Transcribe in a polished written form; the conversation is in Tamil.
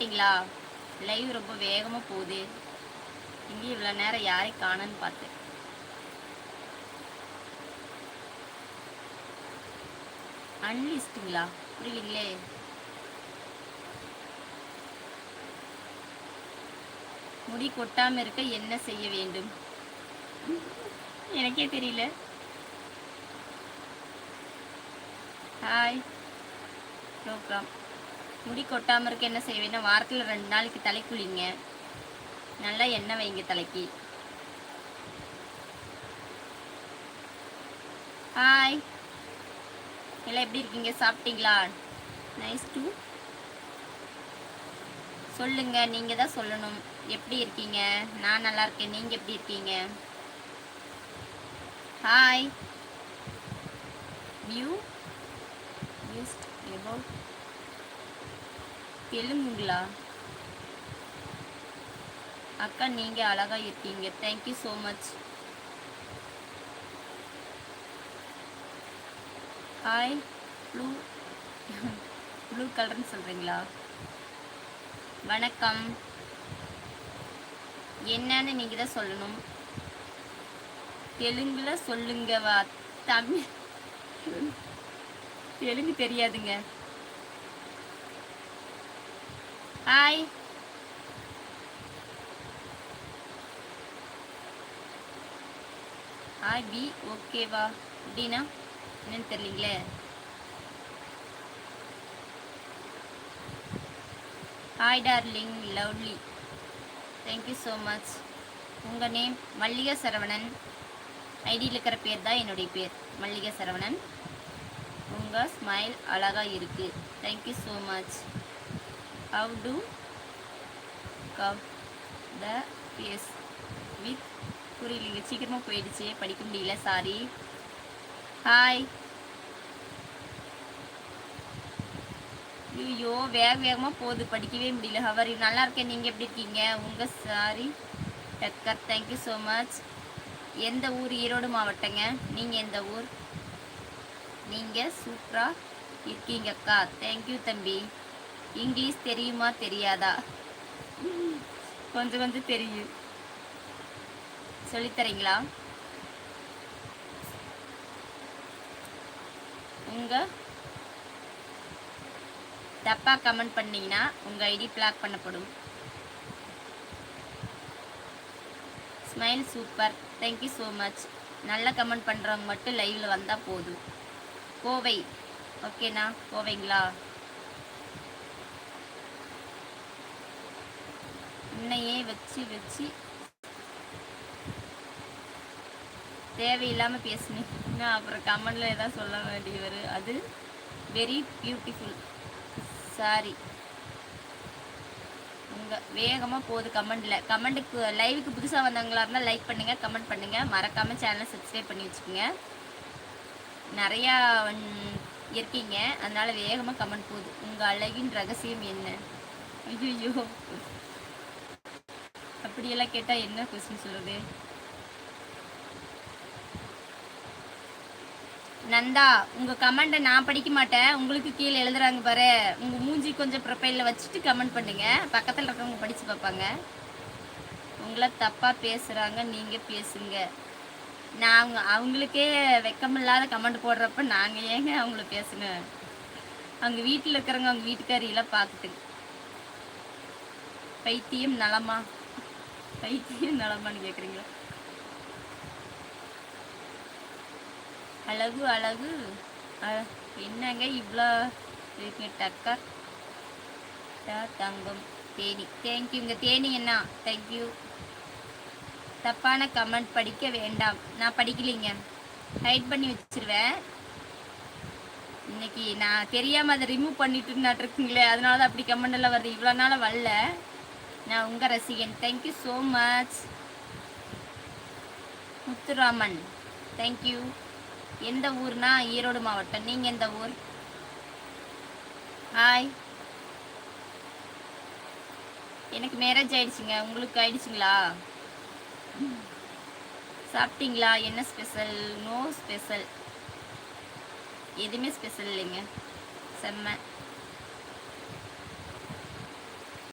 சாப்பிட்டீங்களா? லைவ் ரொம்ப வேகமாக போகுது. இங்கே இவ்வளோ நேரம் யாரையும் காணன்னு பார்த்தேன். அன்லிஸ்ட்டுங்களா? புரியலீங்களே. முடி கொட்டாமல் இருக்க என்ன செய்ய வேண்டும்? எனக்கே தெரியல. Hi program. முடி கொட்டாமல் இருக்க என்ன செய்ய வேண்டும்? வாரத்தில் 2 நாளைக்கு தலை குளிங்க. நல்லா எண்ணெய் வைங்க தலைக்கு. ஹாய் எல்லாம் எப்படி இருக்கீங்க? சாப்பிட்டீங்களா? நைஸ் டு சொல்லுங்க. நீங்கள் தான் சொல்லணும். எப்படி இருக்கீங்க? நான் நல்லா இருக்கேன். நீங்கள் எப்படி இருக்கீங்க? ஹாய் வியூ யூஸ்ட் அபவுட் தெலுங்குங்களா? அக்கா நீங்கள் அழகாக இருக்கீங்க. Thank you so much. Hi blue blue கலர்னு சொல்கிறீங்களா? வணக்கம். என்னன்னு நீங்கள் தான் சொல்லணும். தெலுங்குல சொல்லுங்கவா? தமிழ் தெலுங்கு தெரியாதுங்க. ஹாய் ஹாய் பி ஓகேவா? அப்படின்னா என்னன்னு தெரியலீங்களே. Hi darling lovely. Thank you so much. உங்கள் நேம்? மல்லிகா சரவணன். ஐடியில் இருக்கிற பேர் தான் என்னுடைய பேர், மல்லிகா சரவணன். உங்கள் ஸ்மைல் அழகாக இருக்குது. Thank you so much. How to cow the face with புரியலைங்க. சீக்கிரமாக போயிடுச்சு, படிக்க முடியல, சாரி. ஹாய். ஐயோ வேகமாக போகுது, படிக்கவே முடியல. ஹவர் நல்லா இருக்கேன். நீங்கள் எப்படி இருக்கீங்க? உங்கள் சாரி டக்கர். Thank you so much. எந்த ஊர்? ஈரோடு மாவட்டங்க. நீங்கள் எந்த ஊர்? நீங்கள் சூப்பராக இருக்கீங்க அக்கா. தேங்க்யூ தம்பி. இங்கிலீஷ் தெரியுமா தெரியாதா? கொஞ்சம் கொஞ்சம் தெரியும். சொல்லித்தரீங்களா? உங்கள் தப்பாக கமெண்ட் பண்ணிங்கன்னா உங்கள் ஐடி பிளாக் பண்ணப்படும். Smile super. Thank you so much. நல்லா கமெண்ட் பண்ணுறவங்க மட்டும் லைவில் வந்தால் போதும். கோவை ஓகேண்ணா. கோவைங்களா? இன்னையே வச்சு தேவையில்லாமல் பேசுனேன். அப்புறம் கமெண்டில் எதாவது சொல்ல வேண்டிய வரும். அது வெரி பியூட்டிஃபுல். சாரி. உங்கள் வேகமாக போகுது கமெண்டில். கமெண்ட்டுக்கு லைவுக்கு புதுசாக வந்தவங்களா இருந்தால் லைக் பண்ணுங்கள், கமெண்ட் பண்ணுங்கள். மறக்காமல் சேனலை சப்ஸ்கிரைப் பண்ணி வச்சுக்கோங்க. நிறையா இருக்கீங்க, அதனால் வேகமாக கமெண்ட் போகுது. உங்கள் அழகின் ரகசியம் என்ன? ஐயோ அப்படியெல்லாம் கேட்டால் என்ன கொஸ்டின் சொல்கிறது? நந்தா, உங்கள் கமெண்ட்டை நான் படிக்க மாட்டேன். உங்களுக்கு கீழே எழுதுறாங்க பாரு. உங்கள் மூஞ்சி கொஞ்சம் ப்ரொஃபைலில் வச்சுட்டு கமெண்ட் பண்ணுங்கள். பக்கத்தில் இருக்கவங்க படித்து பார்ப்பாங்க. உங்களை தப்பாக பேசுகிறாங்க, நீங்கள் பேசுங்க. நான் அவங்களுக்கே வெக்கமில்லாத கமெண்ட் போடுறப்ப நாங்கள் ஏங்க அவங்கள பேசுங்க? அவங்க வீட்டில் இருக்கிறவங்க அவங்க வீட்டுக்காரியெல்லாம் பார்த்துட்டு பைத்தியம் நலமா? பைத்தியம் நலமான்னு கேட்குறீங்களா? அழகு அழகு என்னங்க இவ்வளோ இருக்கு? டக்கர் தங்கம் தேனி. தேங்க்யூங்க தேனி என்ன. தேங்க்யூ. தப்பான கமெண்ட் படிக்க வேண்டாம். நான் படிக்கலைங்க, ஹைட் பண்ணி வச்சிருவேன். இன்னைக்கு நான் தெரியாமல் அதை ரிமூவ் பண்ணிட்டு இருக்குங்களே, அதனால தான் அப்படி கமெண்ட் எல்லாம் வருது. இவ்வளோ நாள் வரல. நான் உங்கள் ரசிகன். Thank you so much. Muthuraman thank you. எந்த ஊர்னா? ஈரோடு மாவட்டம். நீங்கள் எந்த ஊர்? ஹாய். எனக்கு மேரேஜ் ஆயிடுச்சுங்க. உங்களுக்கு ஆயிடுச்சுங்களா? சாப்பிட்டீங்களா? என்ன ஸ்பெஷல்? நோ ஸ்பெஷல், எதுவுமே ஸ்பெஷல் இல்லைங்க. செம்ம.